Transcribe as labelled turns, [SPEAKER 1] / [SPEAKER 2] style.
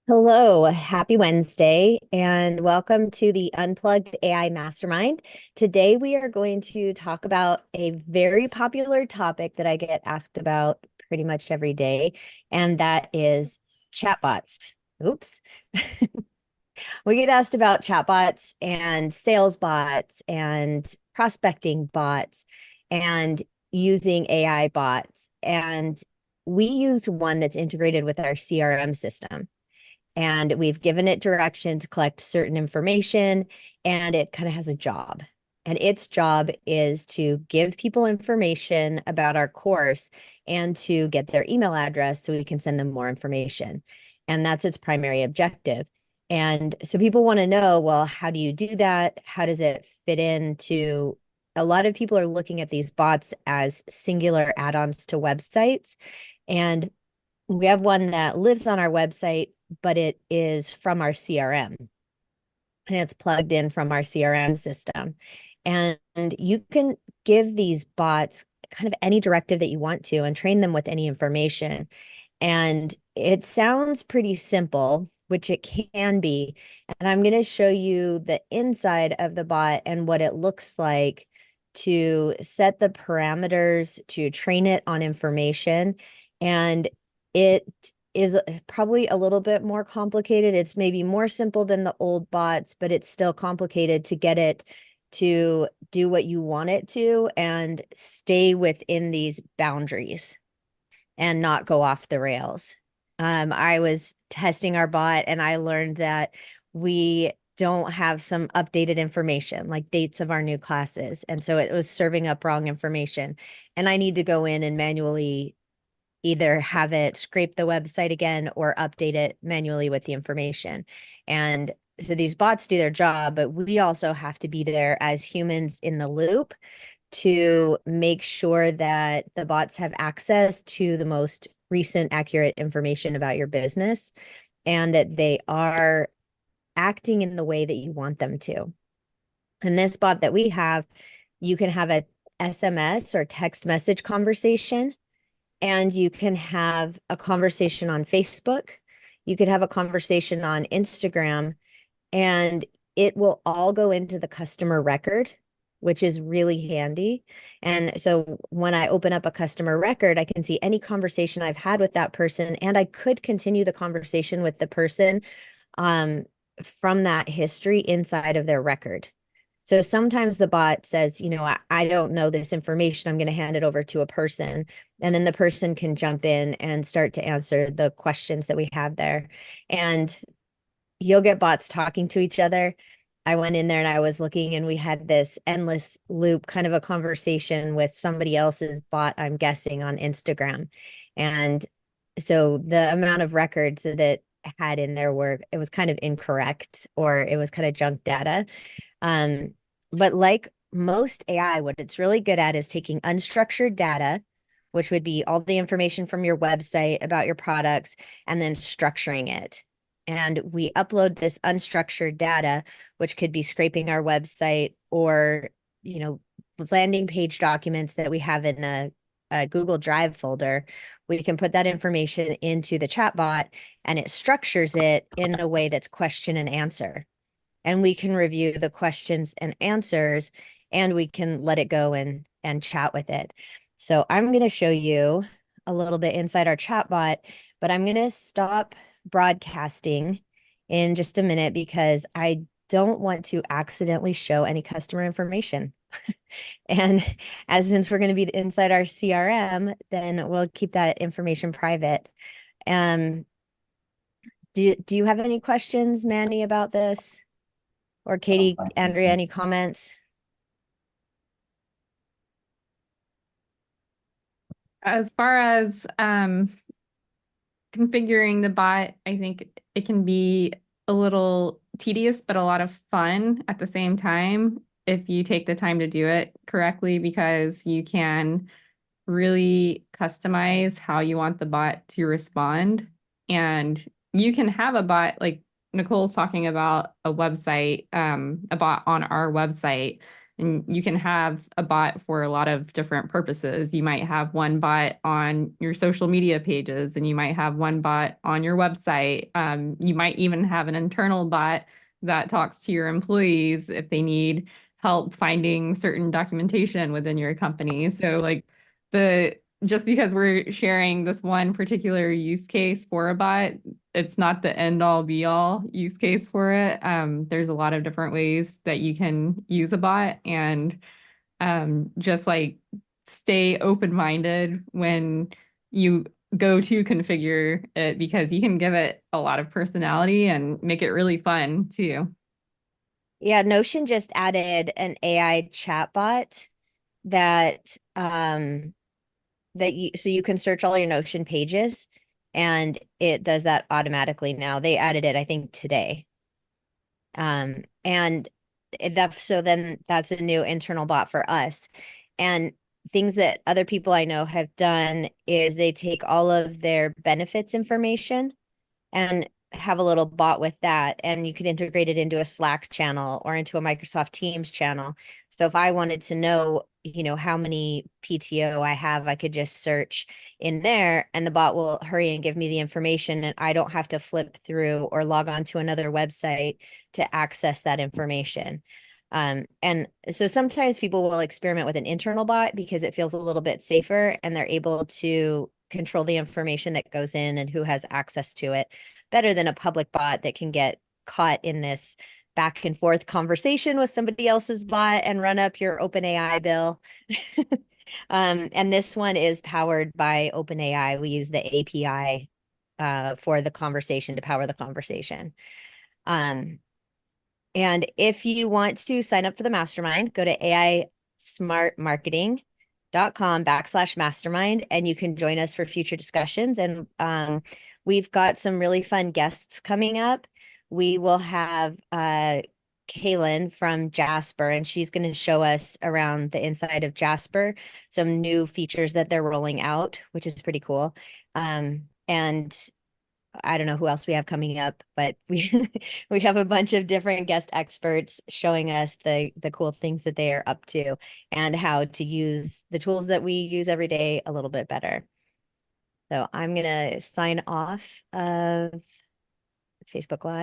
[SPEAKER 1] Hello, happy Wednesday, and welcome to the Unplugged AI Mastermind. Today, we are going to talk about a very popular topic that I get asked about pretty much every day, and that is chatbots. Oops. We get asked about chatbots and sales bots and prospecting bots and using AI bots. And we use one that's integrated with our CRM system, and we've given it direction to collect certain information, and it kind of has a job. And its job is to give people information about our course and to get their email address so we can send them more information. And that's its primary objective. And so people want to know, well, how do you do that? How does it fit into? A lot of people are looking at these bots as singular add-ons to websites. And we have one that lives on our website, but it is from our CRM, and it's plugged in from our CRM system. And you can give these bots kind of any directive that you want to and train them with any information. And it sounds pretty simple, which it can be. And I'm going to show you the inside of the bot and what it looks like to set the parameters to train it on information. And it is probably a little bit more complicated. It's maybe more simple than the old bots, but it's still complicated to get it to do what you want it to and stay within these boundaries and not go off the rails. I was testing our bot and I learned that we don't have some updated information like dates of our new classes. And so it was serving up wrong information. And I need to go in and manually either have it scrape the website again or update it manually with the information. And so these bots do their job, but we also have to be there as humans in the loop to make sure that the bots have access to the most recent accurate information about your business and that they are acting in the way that you want them to. And this bot that we have, you can have a SMS or text message conversation, and you can have a conversation on Facebook. You could have a conversation on Instagram, and it will all go into the customer record, which is really handy. And so when I open up a customer record, I can see any conversation I've had with that person, and I could continue the conversation with the person um, from that history inside of their record. So sometimes the bot says, I don't know this information. I'm going to hand it over to a person. And then the person can jump in and start to answer the questions that we have there. And you'll get bots talking to each other. I went in there and I was looking, and we had this endless loop kind of a conversation with somebody else's bot, I'm guessing, on Instagram. And so the amount of records that it had in there it was kind of incorrect, or it was kind of junk data. But like most AI, what it's really good at is taking unstructured data, which would be all the information from your website about your products, and then structuring it. And we upload this unstructured data, which could be scraping our website or, landing page documents that we have in a Google Drive folder. We can put that information into the chatbot, and it structures it in a way that's question and answer. And we can review the questions and answers, and we can let it go and chat with it. So I'm going to show you a little bit inside our chatbot, but I'm going to stop broadcasting in just a minute because I don't want to accidentally show any customer information. And since we're going to be inside our CRM, then we'll keep that information private. Um, do you have any questions, Mandy, about this? Or Katie, Andrea, any comments?
[SPEAKER 2] As far as configuring the bot, I think it can be a little tedious, but a lot of fun at the same time if you take the time to do it correctly, because you can really customize how you want the bot to respond. And you can have a bot like Nicole's talking about a website, a bot on our website. And you can have a bot for a lot of different purposes. You might have one bot on your social media pages, and you might have one bot on your website. You might even have an internal bot that talks to your employees if they need help finding certain documentation within your company. So like the just because we're sharing this one particular use case for a bot, it's not the end all be all use case for it. There's a lot of different ways that you can use a bot, and just like stay open-minded when you go to configure it, because you can give it a lot of personality and make it really fun too.
[SPEAKER 1] Yeah, Notion just added an AI chatbot that you can search all your Notion pages and it does that automatically now. They added it, I think, today. And so then that's a new internal bot for us. And things that other people I know have done is they take all of their benefits information and have a little bot with that. And you could integrate it into a Slack channel or into a Microsoft Teams channel. So if I wanted to know, how many PTO I have, I could just search in there and the bot will hurry and give me the information. And I don't have to flip through or log on to another website to access that information. And so sometimes people will experiment with an internal bot because it feels a little bit safer and they're able to control the information that goes in and who has access to it better than a public bot that can get caught in this back and forth conversation with somebody else's bot and run up your OpenAI bill. And this one is powered by OpenAI. We use the API for the conversation to power the conversation. Um, and if you want to sign up for the mastermind, go to aismartmarketing.com/mastermind, and you can join us for future discussions. And we've got some really fun guests coming up. We will have Kaylin from Jasper, and she's going to show us around the inside of Jasper, some new features that they're rolling out, which is pretty cool. And I don't know who else we have coming up, but we we have a bunch of different guest experts showing us the cool things that they are up to and how to use the tools that we use every day a little bit better. So I'm gonna sign off of Facebook Live.